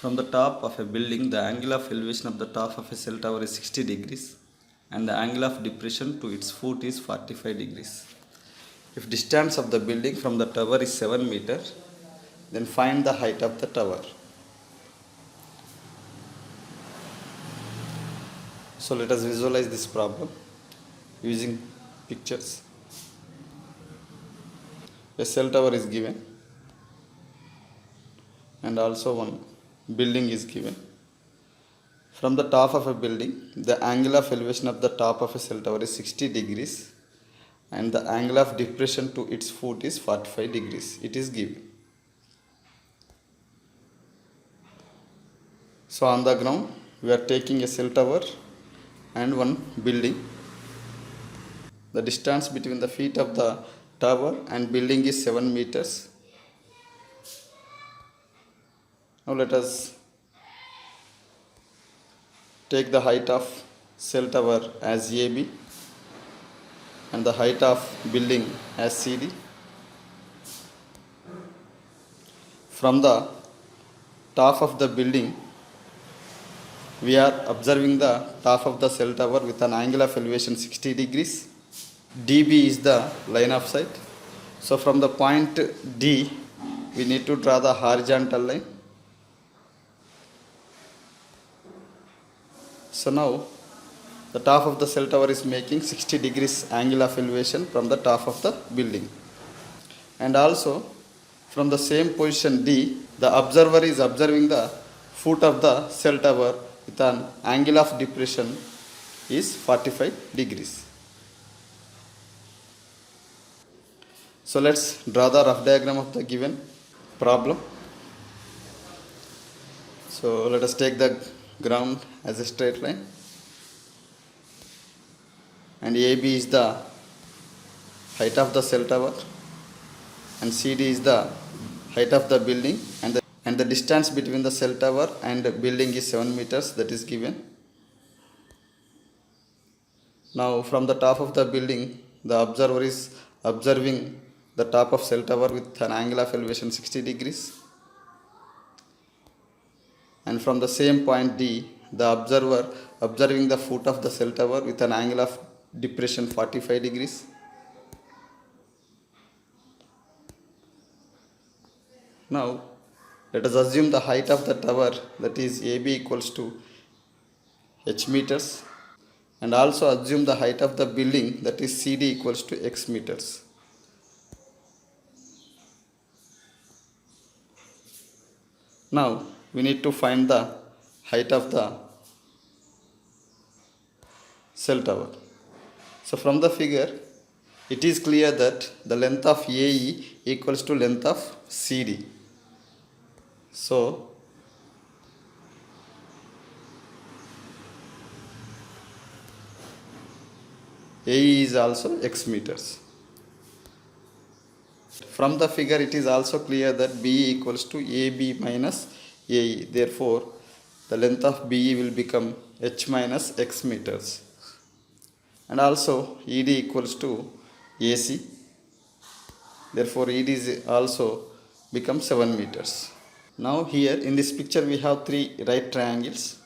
From the top of a building, the angle of elevation of the top of a cell tower is 60 degrees and the angle of depression to its foot is 45 degrees. If distance of the building from the tower is 7 meters, then find the height of the tower. So let us visualize this problem using pictures. A cell tower is given and also one building is given. From the top of a building, the angle of elevation of the top of a cell tower is 60 degrees and the angle of depression to its foot is 45 degrees. It is given. So on the ground, we are taking a cell tower and one building. The distance between the feet of the tower and building is 7 meters. Now let us take the height of cell tower as AB and the height of building as CD. From the top of the building, we are observing the top of the cell tower with an angle of elevation 60 degrees. DB is the line of sight. So from the point D, we need to draw the horizontal line. So now the top of the cell tower is making 60 degrees angle of elevation from the top of the building. And also from the same position D, the observer is observing the foot of the cell tower with an angle of depression is 45 degrees. So let's draw the rough diagram of the given problem. So let us take the ground as a straight line and AB is the height of the cell tower and CD is the height of the building and the distance between the cell tower and the building is 7 meters, that is given. Now from the top of the building, the observer is observing the top of cell tower with an angle of elevation 60 degrees. And from the same point D, the observer observing the foot of the cell tower with an angle of depression 45 degrees. Now let us assume the height of the tower, that is AB equals to h meters, and also assume the height of the building, that is CD equals to x meters. Now we need to find the height of the cell tower. So from the figure, it is clear that the length of AE equals to length of CD. So AE is also x meters. From the figure, it is also clear that BE equals to AB minus AE. Therefore, the length of BE will become h minus x meters. And also ED equals to AC. Therefore, ED is also become 7 meters. Now here in this picture we have three right triangles.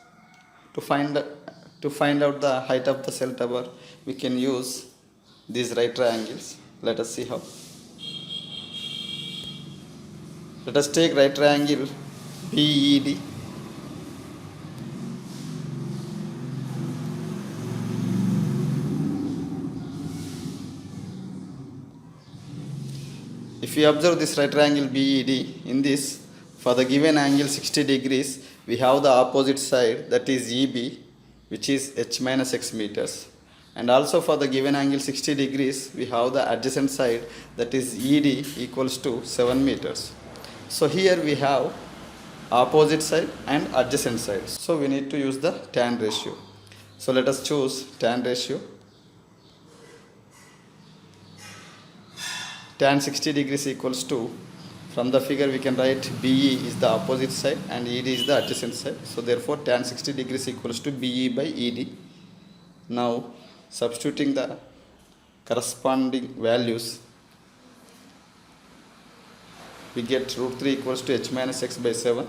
To find out the height of the cell tower, we can use these right triangles. Let us see how. Let us take right triangle BED. If we observe this right triangle BED, in this, for the given angle 60 degrees, we have the opposite side, that is EB, which is h minus x meters. And also for the given angle 60 degrees, we have the adjacent side, that is ED equals to 7 meters. So here we have opposite side and adjacent side. So we need to use the tan ratio. So let us choose tan ratio. Tan 60 degrees equals to, from the figure we can write BE is the opposite side and ED is the adjacent side. So therefore tan 60 degrees equals to BE by ED. Now substituting the corresponding values, we get root 3 equals to h minus x by 7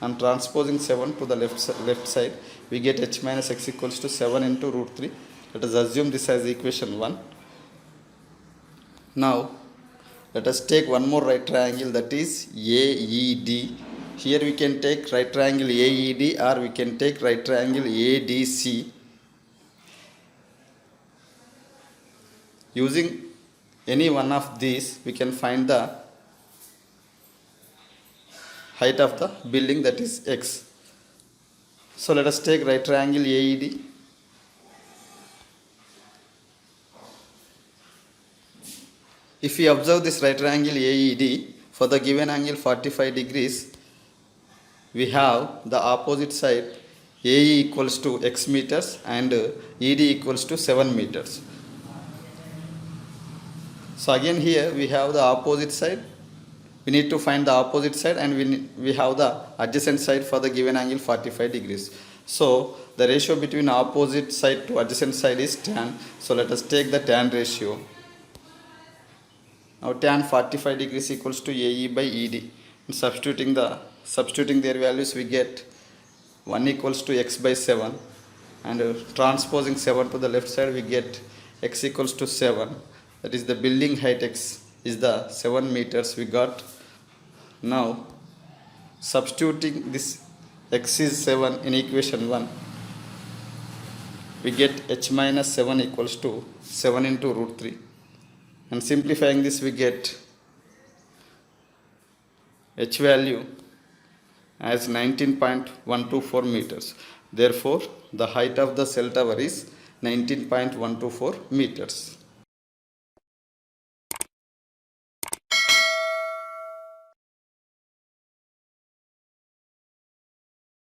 and transposing 7 to the left side, we get h minus x equals to 7 into root 3. Let us assume this as equation 1. Now let us take one more right triangle, that is AED. Here we can take right triangle AED, or we can take right triangle ADC. Using any one of these, we can find the height of the building, that is x. So let us take right triangle AED. If we observe this right triangle AED, for the given angle 45 degrees, we have the opposite side AE equals to x meters and ED equals to 7 meters. So again here we have the opposite side. We need to find the opposite side, and we have the adjacent side for the given angle 45 degrees. So the ratio between opposite side to adjacent side is tan. So let us take the tan ratio. Now tan 45 degrees equals to AE by ED. And substituting their values, we get 1 equals to x by 7, and transposing 7 to the left side, we get x equals to 7. That is, the building height x is the 7 meters we got. Now substituting this x is 7 in equation 1, we get h minus 7 equals to 7 into root 3, and simplifying this, we get h value as 19.124 meters. Therefore the height of the cell tower is 19.124 meters.